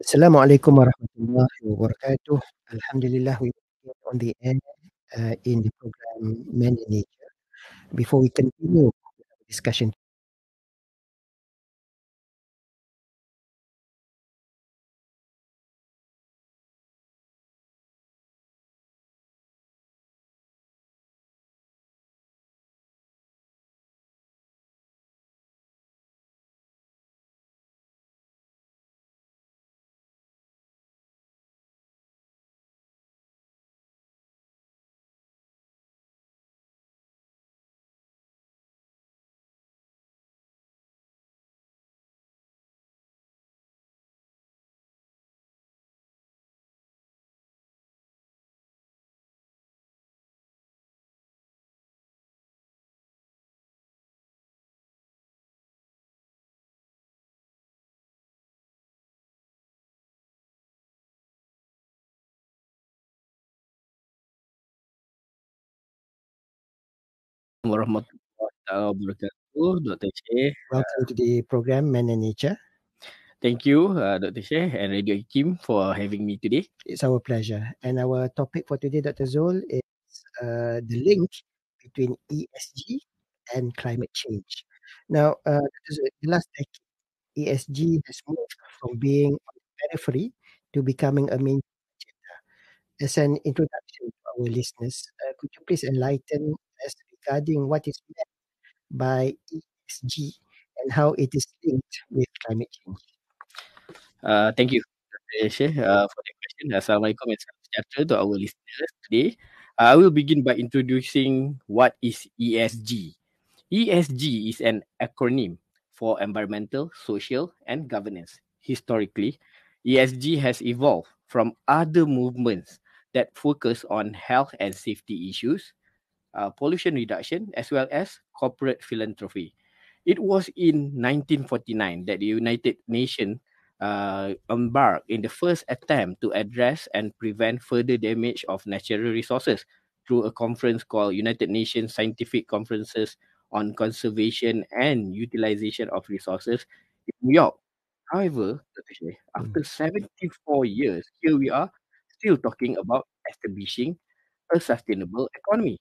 Assalamualaikum warahmatullahi wabarakatuh. Alhamdulillah, we are on the end in the program Men in Nature. Before we continue the discussion, Warahmatullahi taala wabarakatuh, Dr. Sheikh. welcome to the program Men in Nature. Thank you, Dr. Sheikh and Radio IKIM for having me today. It's our pleasure. And our topic for today, Dr. Zul, is the link between ESG and climate change. Now, Dr. Zul, the last decade, ESG has moved from being on the periphery to becoming a main. As an introduction to our listeners, could you please enlighten us regarding what is meant by ESG and how it is linked with climate change? Thank you, Dr. Sheikh, for the question. Assalamualaikum and salam sejahtera to our listeners today. I will begin by introducing what is ESG. ESG is an acronym for environmental, social, and governance. Historically, ESG has evolved from other movements that focus on health and safety issues, pollution reduction, as well as corporate philanthropy. It was in 1949 that the United Nations embarked in the first attempt to address and prevent further damage of natural resources through a conference called United Nations Scientific Conferences on Conservation and Utilization of Resources in New York. However, Dr. Sheikh, Mm, after 74 years, here we are still talking about establishing a sustainable economy.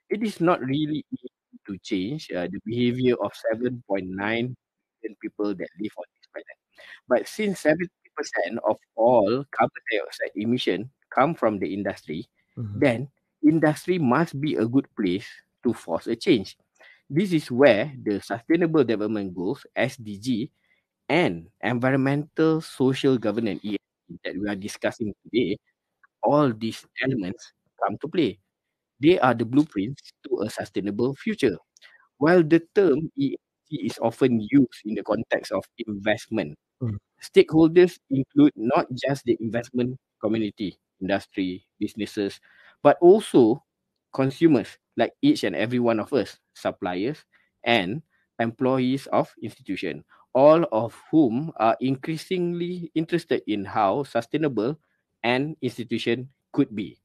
It is not really easy to change the behavior of 7.9 billion people that live on this planet. But since 70% of all carbon dioxide emission come from the industry, mhm, then industry must be a good place to force a change. This is where the Sustainable Development Goals (SDG) and environmental social governance (ESG) that we are discussing today, all these elements come to play. They are the blueprints to a sustainable future. While the term ESG is often used in the context of investment, mm, stakeholders include not just the investment community, industry, businesses, but also consumers like each and every one of us, suppliers, and employees of institution, all of whom are increasingly interested in how sustainable an institution could be.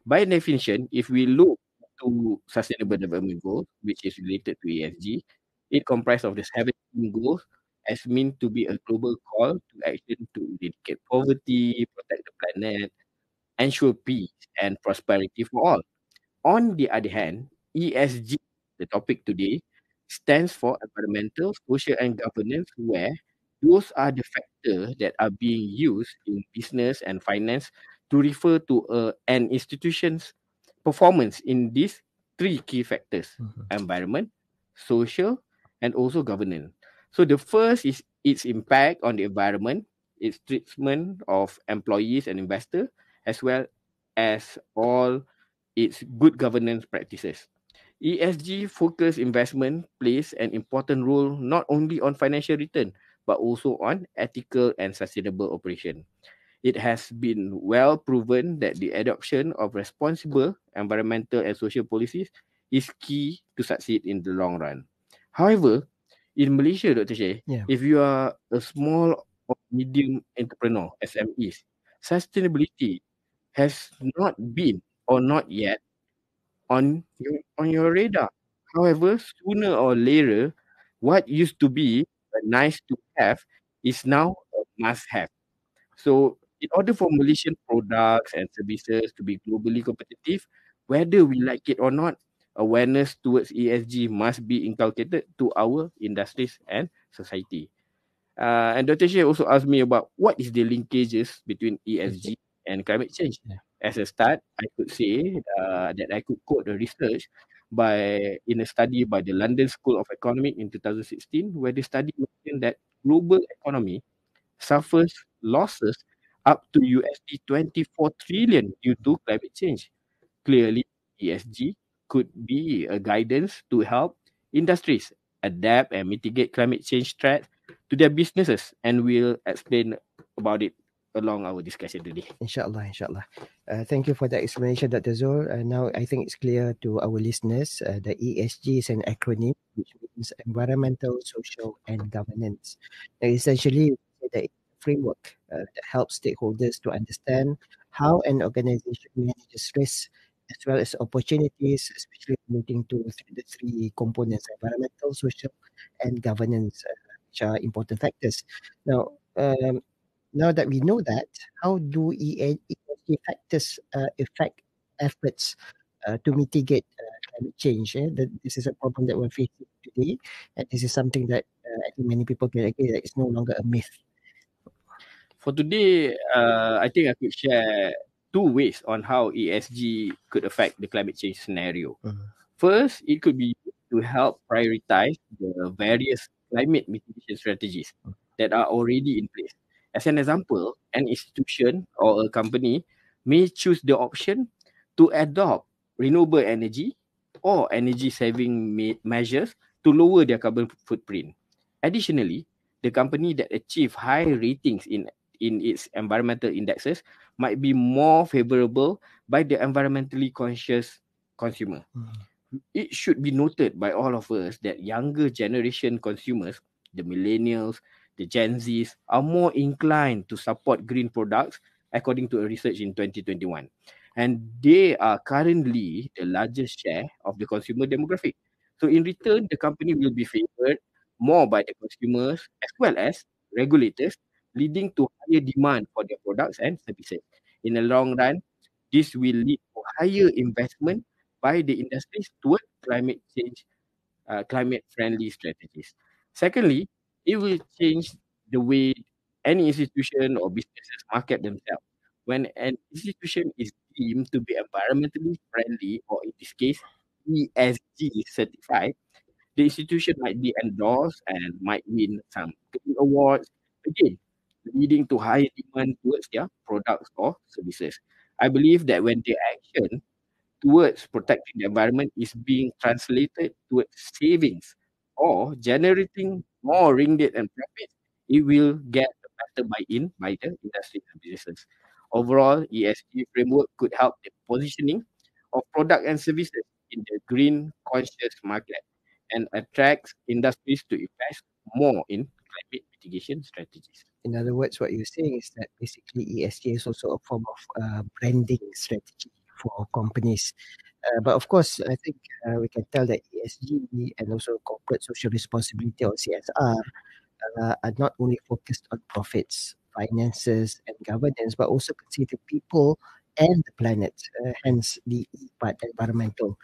By definition, if we look to Sustainable Development Goals, which is related to ESG, it comprises of the 17 goals as meant to be a global call to action to eradicate poverty, protect the planet, ensure peace and prosperity for all. On the other hand, ESG, the topic today, stands for environmental, social, and governance, where those are the factors that are being used in business and finance to refer to an institution's performance in these three key factors: mhm, environment, social, and also governance. So the first is its impact on the environment, its treatment of employees and investors, as well as all its good governance practices. ESG focused investment plays an important role not only on financial return but also on ethical and sustainable operation. It has been well proven that the adoption of responsible environmental and social policies is key to succeed in the long run. However, in Malaysia, Dr. Shay, yeah. if you are a small or medium entrepreneur, SMEs, sustainability has not been or not yet on your radar. However, sooner or later, what used to be a nice to have is now a must have. So, in order for Malaysian products and services to be globally competitive, whether we like it or not, awareness towards ESG must be inculcated to our industries and society. And Dr. Shea also asked me about what is the linkages between Okay. ESG and climate change. Yeah. As a start, I could say that I could quote the research in a study by the London School of Economics in 2016, where the study mentioned that global economy suffers losses up to USD 24 trillion due to climate change. Clearly, ESG could be a guidance to help industries adapt and mitigate climate change threats to their businesses, and we'll explain about it along our discussion today. Inshallah, inshallah. Thank you for that explanation, Dr. Zul. Now, I think it's clear to our listeners that ESG is an acronym which means environmental, social, and governance. Now, essentially, we say that it's a framework that helps stakeholders to understand how an organization manages risk as well as opportunities, especially relating to the three components environmental, social, and governance, which are important factors. Now, now that we know that, how do ESG factors affect efforts to mitigate climate change? This is a problem that we're facing today, and this is something that I think many people can agree that it's no longer a myth. For today, I think I could share two ways on how ESG could affect the climate change scenario. Mhm. First, it could be used to help prioritize the various climate mitigation strategies that are already in place. As an example, an institution or a company may choose the option to adopt renewable energy or energy saving measures to lower their carbon footprint. Additionally, the company that achieve high ratings in its environmental indexes might be more favorable by the environmentally conscious consumer. Mhm. It should be noted by all of us that younger generation consumers, the millennials, the Gen Zs, are more inclined to support green products according to a research in 2021. And they are currently the largest share of the consumer demographic. So in return, the company will be favored more by the consumers as well as regulators, leading to higher demand for their products and services. In the long run, this will lead to higher investment by the industries toward climate change, climate friendly strategies. Secondly, it will change the way any institution or businesses market themselves. When an institution is deemed to be environmentally friendly, or in this case, ESG certified, the institution might be endorsed and might win some green awards, again, leading to higher demand towards their products or services. I believe that when their action towards protecting the environment is being translated towards savings or generating more ringgit and profits, it will get a better buy-in by the industry and businesses. Overall, ESG framework could help the positioning of product and services in the green conscious market and attracts industries to invest more in climate mitigation strategies. In other words, what you're saying is that basically ESG is also a form of branding strategy for companies. But of course, I think we can tell that ESG and also corporate social responsibility or CSR are not only focused on profits, finances, and governance, but also consider people and the planet, hence the E part, environmental.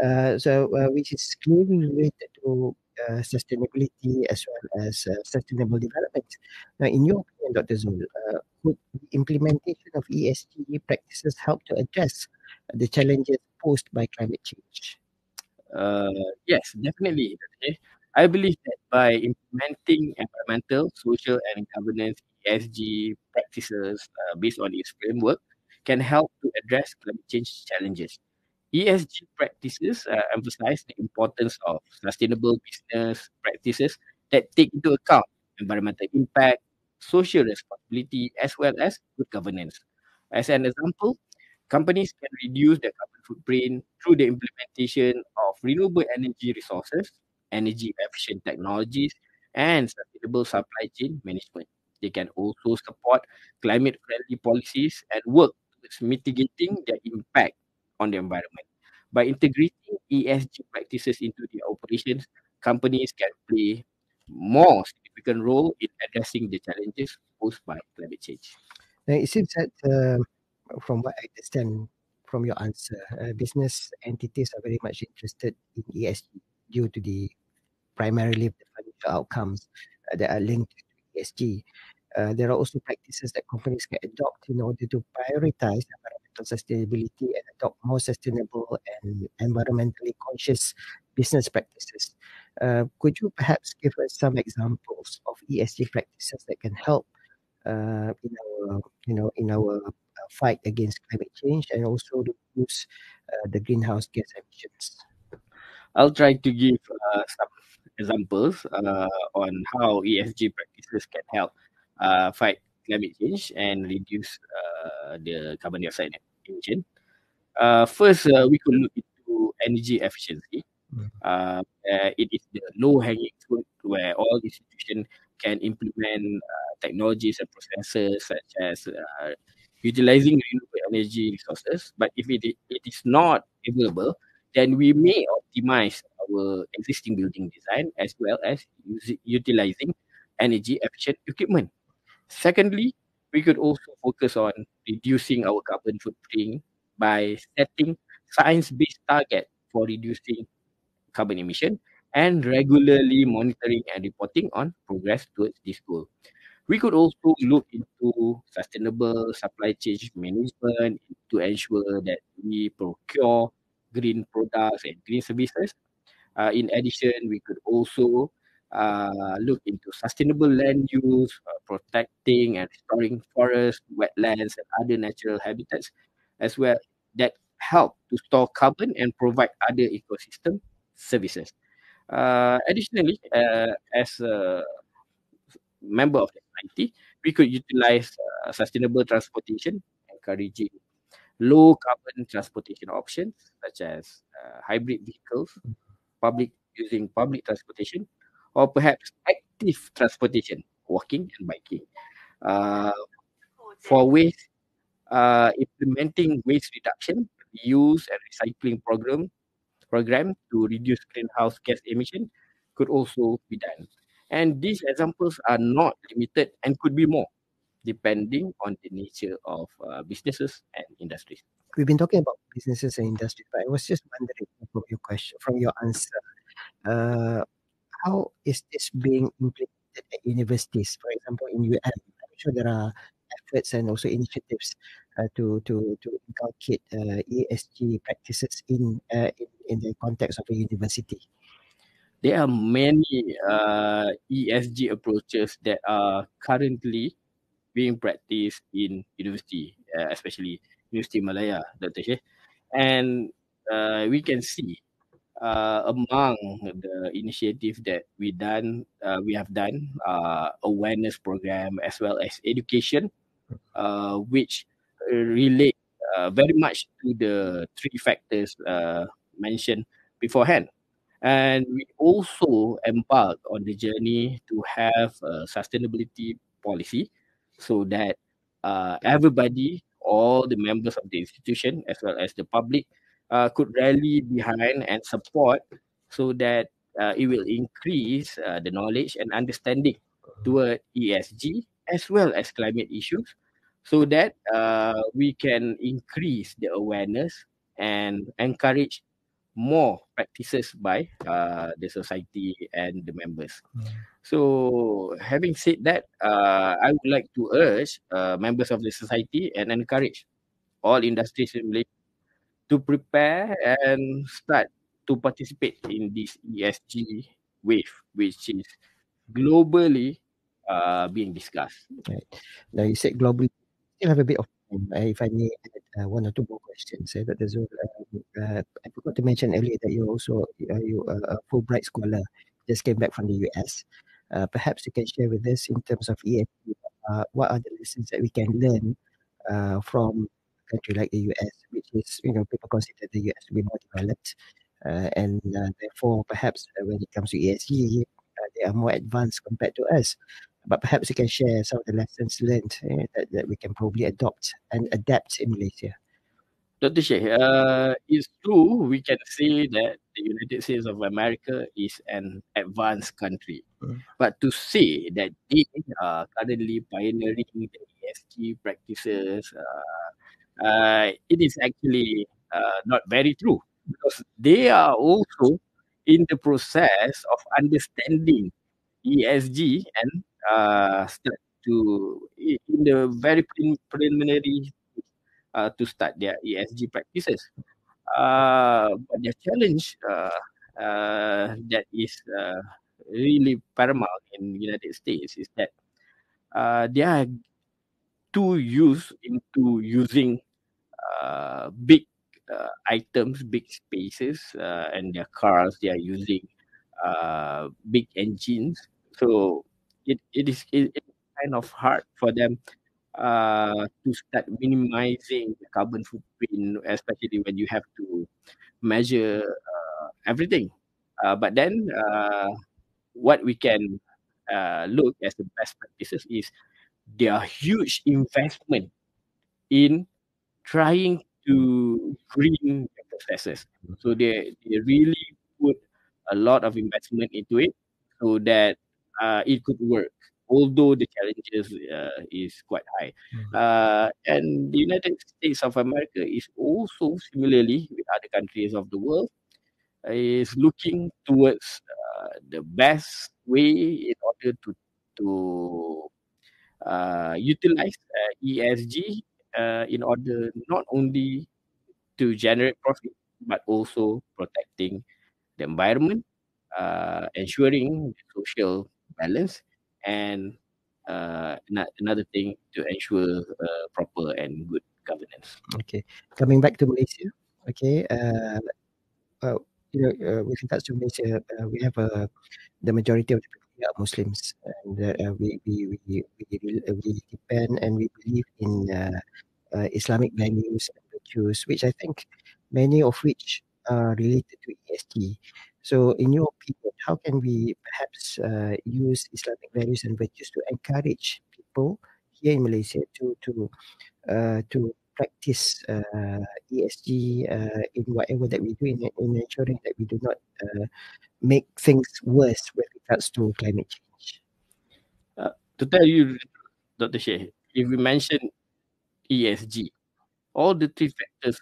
Which is clearly related to sustainability as well as sustainable development. Now, in your opinion, Dr. Zul, could the implementation of ESG practices help to address the challenges posed by climate change? Uh, yes, definitely. Okay. I believe that by implementing environmental, social, and governance ESG practices based on its framework can help to address climate change challenges. ESG practices emphasize the importance of sustainable business practices that take into account environmental impact, social responsibility, as well as good governance. As an example, companies can reduce their carbon footprint through the implementation of renewable energy resources, energy efficient technologies, and sustainable supply chain management. They can also support climate friendly policies and work towards mitigating their impact on the environment. By integrating ESG practices into their operations, companies can play more significant role in addressing the challenges posed by climate change. Now, it seems that from what I understand from your answer, business entities are very much interested in ESG due to the primarily the financial outcomes that are linked to ESG. There are also practices that companies can adopt in order to prioritize environmental sustainability and adopt more sustainable and environmentally conscious business practices. Could you perhaps give us some examples of ESG practices that can help in our, in our fight against climate change and also to reduce the greenhouse gas emissions? I'll try to give some examples on how ESG practices can help fight climate change and reduce the carbon dioxide emission. First, we could look into energy efficiency. Mm. It is the low-hanging fruit where all institutions can implement technologies and processes such as utilizing renewable energy resources. But if it is not available, then we may optimize our existing building design as well as utilizing energy efficient equipment. Secondly, we could also focus on reducing our carbon footprint by setting science-based target for reducing carbon emission and regularly monitoring and reporting on progress towards this goal. We could also look into sustainable supply chain management to ensure that we procure green products and green services. In addition, we could also look into sustainable land use, protecting and restoring forests, wetlands, and other natural habitats, as well that help to store carbon and provide other ecosystem services. Additionally, as a member of the society, we could utilize sustainable transportation, encouraging low carbon transportation options such as hybrid vehicles, public using public transportation, or perhaps active transportation, walking and biking. Uh, for waste, implementing waste reduction, reuse and recycling program to reduce greenhouse gas emission could also be done. And these examples are not limited and could be more depending on the nature of businesses and industries. We've been talking about businesses and industries, but I was just wondering from your question, from your answer, uh, how is this being implemented at universities? For example, in UM, I'm sure there are efforts and also initiatives to inculcate ESG practices in the context of a university. There are many ESG approaches that are currently being practiced in university, especially University Malaya, Dr. Sheikh. And we can see among the initiative that we have done awareness program as well as education, which relate very much to the three factors mentioned beforehand. And we also embark on the journey to have a sustainability policy so that everybody, all the members of the institution, as well as the public, could rally behind and support so that it will increase the knowledge and understanding toward ESG as well as climate issues so that we can increase the awareness and encourage more practices by the society and the members. So, having said that, I would like to urge members of the society and encourage all industries in Malaysia to prepare and start to participate in this ESG wave, which is globally being discussed. Right. Now you said globally, still have a bit of time. If I may add one or two more questions. Dr. Zul, I forgot to mention earlier that you're also you a Fulbright scholar, just came back from the US. Perhaps you can share with us in terms of ESG, what are the lessons that we can learn from a country like the US, which is, people consider the US to be more developed, and therefore perhaps when it comes to ESG, they are more advanced compared to us. But perhaps you can share some of the lessons learned that we can probably adopt and adapt in Malaysia. Dr. Sheikh, it's true we can say that the United States of America is an advanced country. Mm. But to say that they are currently pioneering the ESG practices, it is actually not very true because they are also in the process of understanding ESG and start to in the very preliminary to start their ESG practices. But the challenge that is really paramount in the United States is that they are too used into using big items, big spaces, and their cars. They are using big engines, so it's kind of hard for them to start minimizing the carbon footprint, especially when you have to measure everything. But then what we can look as the best practices is their huge investment in trying to green the processes. So they really put a lot of investment into it so that it could work, although the challenges is quite high. And the United States of America is also similarly with other countries of the world is looking towards the best way in order to utilize ESG in order not only to generate profit but also protecting the environment, ensuring the social balance, and another thing to ensure proper and good governance. Okay. Coming back to Malaysia, okay, uh, with regards to Malaysia, we have the majority of the people here are Muslims, and we depend and we believe in Islamic values and virtues, which I think many of which are related to ESG. So, in your opinion, how can we perhaps use Islamic values and virtues to encourage people here in Malaysia to practice ESG in whatever that we do in ensuring that we do not make things worse with regards to climate change? To tell you, Dr. Sheikh, if we mention ESG, all the three factors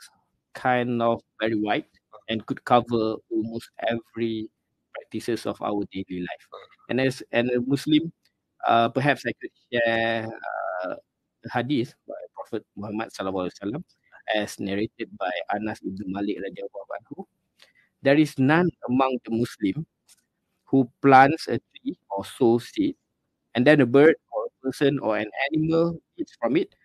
kind of very wide and could cover almost every practices of our daily life. And as a Muslim, perhaps I could share a hadith by Prophet Muhammad sallallahu alaihi wasallam, as narrated by Anas ibn Malik radhiyallahu anhu. There is none among the Muslim who plants a tree or sows seed, and then a bird or a person or an animal eats from it,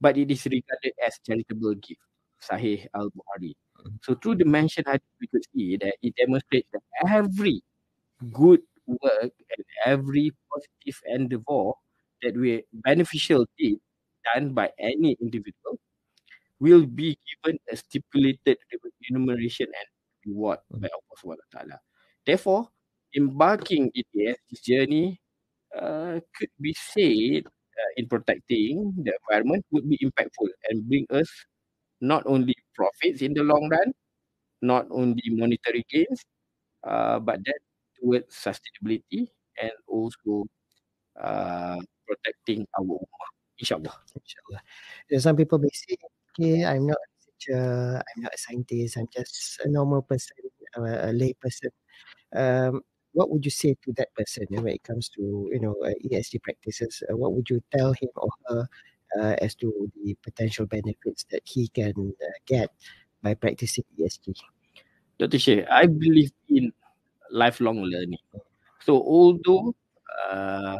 but it is regarded as charitable gift. Sahih al-Bukhari. So through the mentioned hadith, we could see that it demonstrates that every good work and every positive endeavor that we beneficial deed done by any individual will be given a stipulated remuneration and reward by Allah Subhanahu wa Taala. Therefore, embarking in this journey could be said in protecting the environment would be impactful and bring us not only profits in the long run, not only monetary gains, but that towards sustainability and also protecting our ummah, inshallah. Inshallah. Some people may say, okay, I'm not a researcher, I'm not a scientist, I'm just a normal person, a lay person. What would you say to that person when it comes to ESG practices? What would you tell him or her as to the potential benefits that he can get by practicing ESG? Dr. Sheikh, I believe in lifelong learning. So although uh,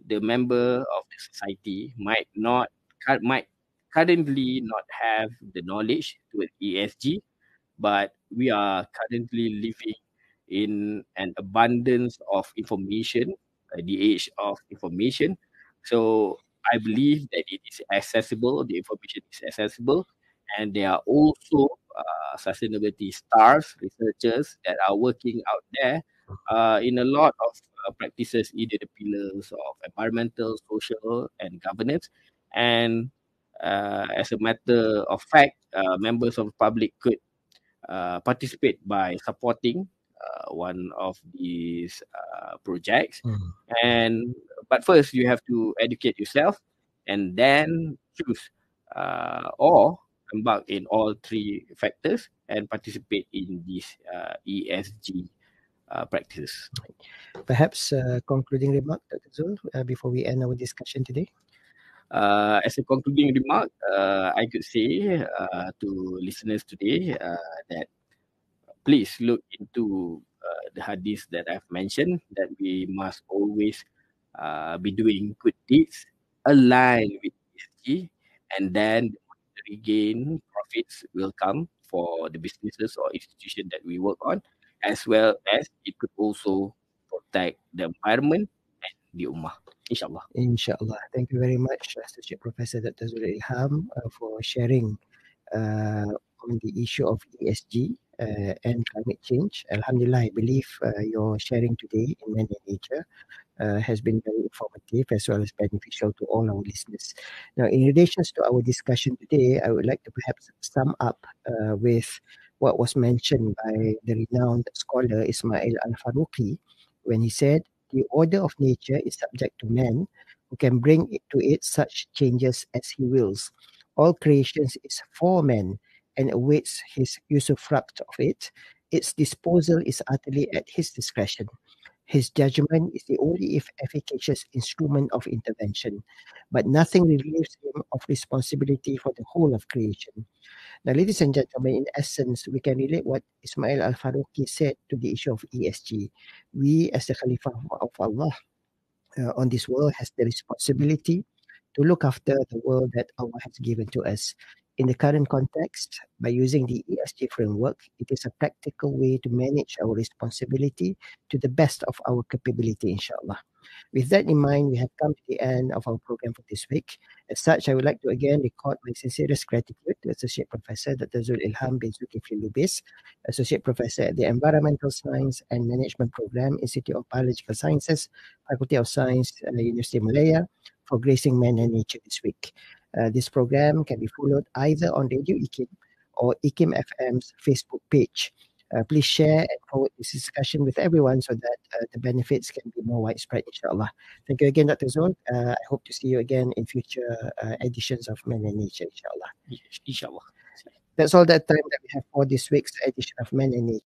the member of the society might currently not have the knowledge to ESG, but we are currently living in an abundance of information, the age of information. So I believe that it is accessible, the information is accessible, and there are also sustainability stars, researchers that are working out there in a lot of practices, either the pillars of environmental, social, and governance. And as a matter of fact, members of the public could participate by supporting one of these projects. Mm. And but first, you have to educate yourself and then choose or embark in all three factors and participate in these ESG practices. Perhaps concluding remark, Dr. Zul, before we end our discussion today. As a concluding remark, I could say to listeners today that please look into the hadith that I've mentioned, that we must always be doing good deeds aligned with ESG, and then the monetary gain profits will come for the businesses or institution that we work on, as well as it could also protect the environment and the ummah. Inshallah. Inshallah. Thank you very much, Associate Professor Dr. Zul Ilham, for sharing on the issue of ESG and climate change. Alhamdulillah, I believe your sharing today in Man and Nature has been very informative as well as beneficial to all our listeners. Now, in relation to our discussion today, I would like to perhaps sum up with what was mentioned by the renowned scholar Ismail Al-Faruqi when he said, "The order of nature is subject to man, who can bring it to it such changes as he wills. All creations is for man and awaits his usufruct of it. Its disposal is utterly at his discretion. His judgment is the only if efficacious instrument of intervention, but nothing relieves him of responsibility for the whole of creation." Now, ladies and gentlemen, in essence, we can relate what Ismail Al Faruqi said to the issue of ESG. We, as the Khalifa of Allah on this world, has the responsibility to look after the world that Allah has given to us. In the current context, by using the ESG framework, it is a practical way to manage our responsibility to the best of our capability, inshallah. With that in mind, we have come to the end of our program for this week. As such, I would like to again record my sincerest gratitude to Associate Professor Dr. Zul Ilham bin Zulkifli Lubis, Associate Professor at the Environmental Science and Management Program, Institute of Biological Sciences, Faculty of Science, University of Malaya, for gracing Man and Nature this week. This program can be followed either on Radio IKIM or IKIM FM's Facebook page. Please share and forward this discussion with everyone so that the benefits can be more widespread, inshallah. Thank you again, Dr. Zul. I hope to see you again in future editions of Man and Nature, inshallah. Inshallah. That's all that time that we have for this week's edition of Man and Nature.